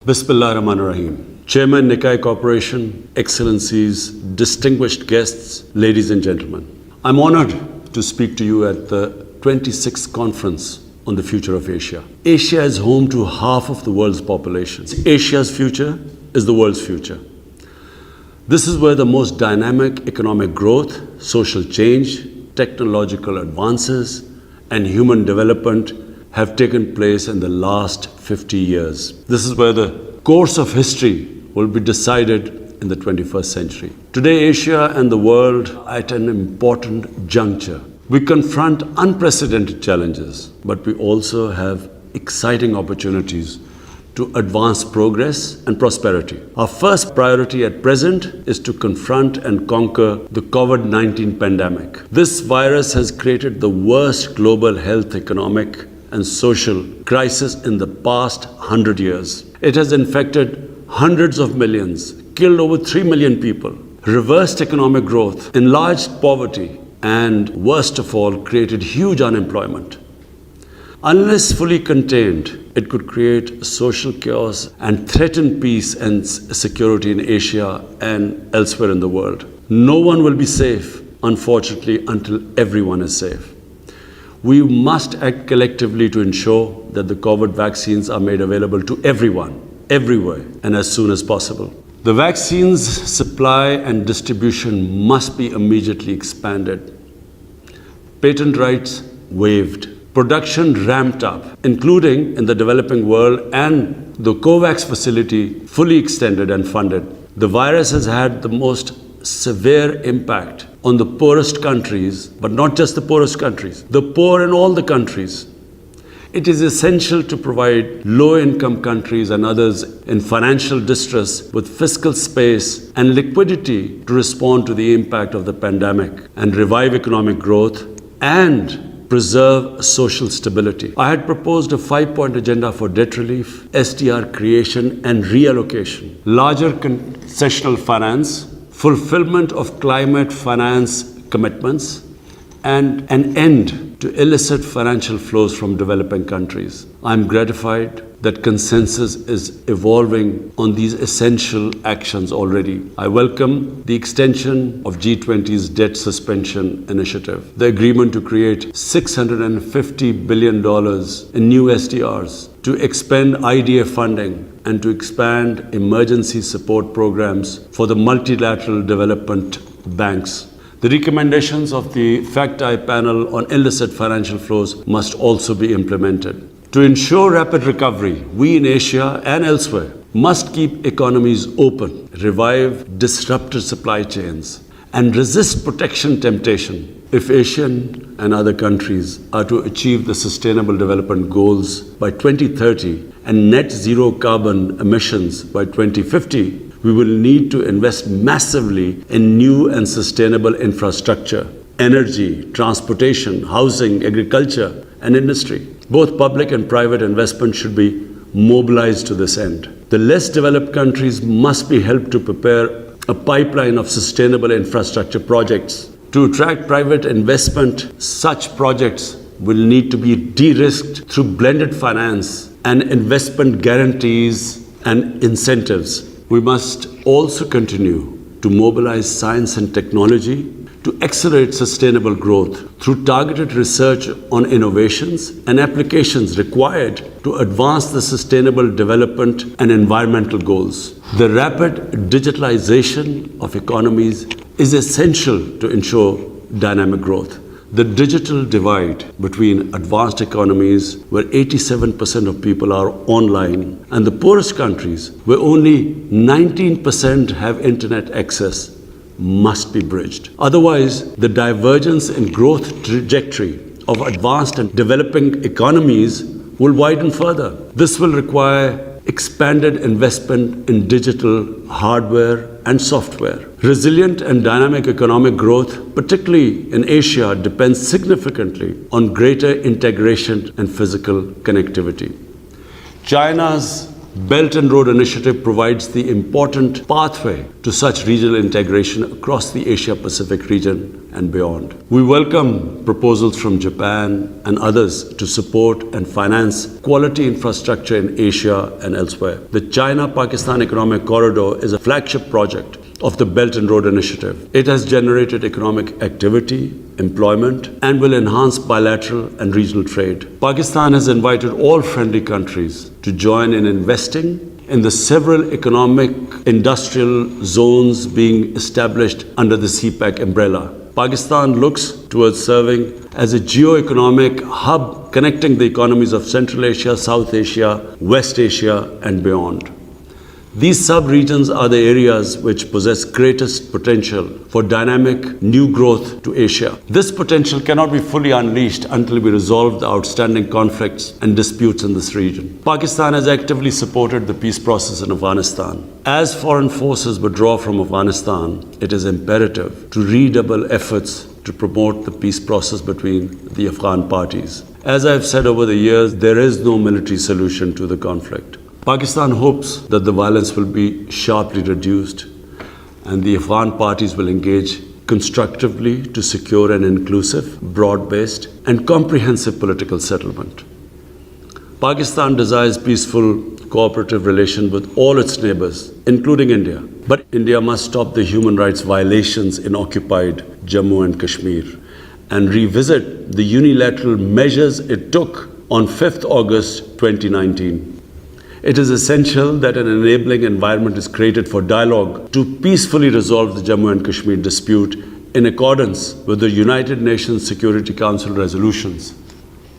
Bismillah Rahman Rahim. Chairman Nikkei Corporation, Excellencies, distinguished guests, ladies and gentlemen. I'm honored to speak to you at the 26th Conference on the Future of Asia. Asia is home to half of the world's population. Asia's future is the world's future. This is where the most dynamic economic growth, social change, technological advances, and human development have taken place in the last 50 years. This is where the course of history will be decided in the 21st century. Today, Asia and the world are at an important juncture. We confront unprecedented challenges, but we also have exciting opportunities to advance progress and prosperity. Our first priority at present is to confront and conquer the COVID-19 pandemic. This virus has created the worst global health, economic, and social crisis in the past 100 years. It has infected hundreds of millions, killed over 3 million people, reversed economic growth, enlarged poverty, and worst of all, created huge unemployment. Unless fully contained, it could create social chaos and threaten peace and security in Asia and elsewhere in the world. No one will be safe, unfortunately, until everyone is safe. We must act collectively to ensure that the COVID vaccines are made available to everyone, everywhere, and as soon as possible. The vaccines supply and distribution must be immediately expanded. Patent rights waived. Production ramped up, including in the developing world, and the COVAX facility fully extended and funded. The virus has had the most severe impact on the poorest countries, but not just the poorest countries, the poor in all the countries. It is essential to provide low-income countries and others in financial distress with fiscal space and liquidity to respond to the impact of the pandemic and revive economic growth and preserve social stability. I had proposed a 5-point agenda for debt relief, SDR creation and reallocation, larger concessional finance, fulfillment of climate finance commitments, and an end to illicit financial flows from developing countries. I'm gratified that consensus is evolving on these essential actions already. I welcome the extension of G20's debt suspension initiative, the agreement to create $650 billion in new SDRs, to expend IDA funding, and to expand emergency support programs for the multilateral development banks. The recommendations of the FACT-I panel on illicit financial flows must also be implemented. To ensure rapid recovery, we in Asia and elsewhere must keep economies open, revive disrupted supply chains, and resist protection temptation. If Asian and other countries are to achieve the Sustainable Development Goals by 2030 and net zero carbon emissions by 2050, we will need to invest massively in new and sustainable infrastructure, energy, transportation, housing, agriculture, and industry. Both public and private investment should be mobilized to this end. The less developed countries must be helped to prepare a pipeline of sustainable infrastructure projects. To attract private investment, such projects will need to be de-risked through blended finance and investment guarantees and incentives. We must also continue to mobilize science and technology to accelerate sustainable growth through targeted research on innovations and applications required to advance the sustainable development and environmental goals. The rapid digitalization of economies is essential to ensure dynamic growth. The digital divide between advanced economies, where 87% of people are online, and the poorest countries, where only 19% have internet access, must be bridged. Otherwise, the divergence in growth trajectory of advanced and developing economies will widen further. This will require expanded investment in digital hardware and software. Resilient and dynamic economic growth, particularly in Asia, depends significantly on greater integration and physical connectivity. China's Belt and Road Initiative provides the important pathway to such regional integration across the Asia-Pacific region and beyond. We welcome proposals from Japan and others to support and finance quality infrastructure in Asia and elsewhere. The China-Pakistan Economic Corridor is a flagship project of the Belt and Road Initiative. It has generated economic activity, employment, and will enhance bilateral and regional trade. Pakistan has invited all friendly countries to join in investing in the several economic industrial zones being established under the CPEC umbrella. Pakistan looks towards serving as a geo-economic hub connecting the economies of Central Asia, South Asia, West Asia, and beyond. These sub-regions are the areas which possess greatest potential for dynamic new growth to Asia. This potential cannot be fully unleashed until we resolve the outstanding conflicts and disputes in this region. Pakistan has actively supported the peace process in Afghanistan. As foreign forces withdraw from Afghanistan, it is imperative to redouble efforts to promote the peace process between the Afghan parties. As I have said over the years, there is no military solution to the conflict. Pakistan hopes that the violence will be sharply reduced and the Afghan parties will engage constructively to secure an inclusive, broad-based and comprehensive political settlement. Pakistan desires peaceful, cooperative relations with all its neighbors, including India. But India must stop the human rights violations in occupied Jammu and Kashmir and revisit the unilateral measures it took on 5th August 2019. It is essential that an enabling environment is created for dialogue to peacefully resolve the Jammu and Kashmir dispute in accordance with the United Nations Security Council resolutions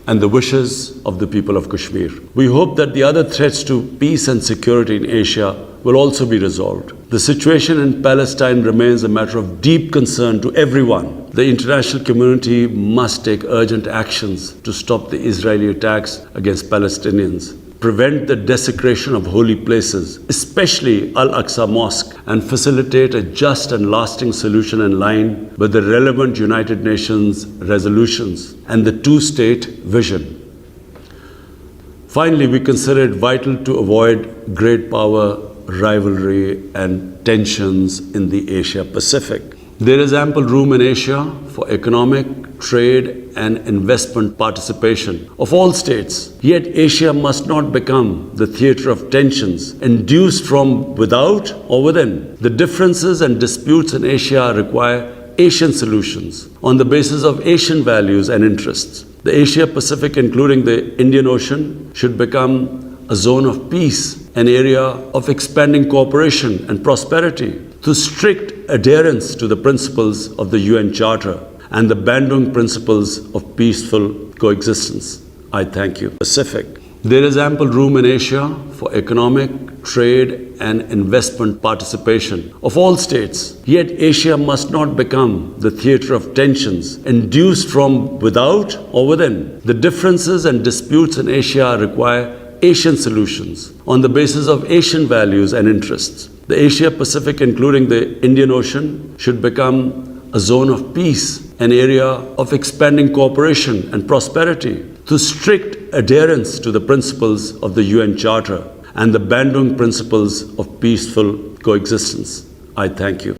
and the wishes of the people of Kashmir. We hope that the other threats to peace and security in Asia will also be resolved. The situation in Palestine remains a matter of deep concern to everyone. The international community must take urgent actions to stop the Israeli attacks against Palestinians, prevent the desecration of holy places, especially Al-Aqsa Mosque, and facilitate a just and lasting solution in line with the relevant United Nations resolutions and the two-state vision. Finally, we consider it vital to avoid great power rivalry and tensions in the Asia-Pacific. There is ample room in Asia for economic, trade and investment participation of all states. Yet Asia must not become the theatre of tensions induced from without or within. The differences and disputes in Asia require Asian solutions on the basis of Asian values and interests. The Asia-Pacific, including the Indian Ocean, should become a zone of peace, an area of expanding cooperation and prosperity, through strict adherence to the principles of the UN Charter and the Bandung principles of peaceful coexistence. I thank you. Pacific. There is ample room in Asia for economic, trade and investment participation of all states. Yet Asia must not become the theatre of tensions induced from without or within. The differences and disputes in Asia require Asian solutions on the basis of Asian values and interests. The Asia-Pacific, including the Indian Ocean, should become a zone of peace, an area of expanding cooperation and prosperity, through strict adherence to the principles of the UN Charter and the Bandung principles of peaceful coexistence. I thank you.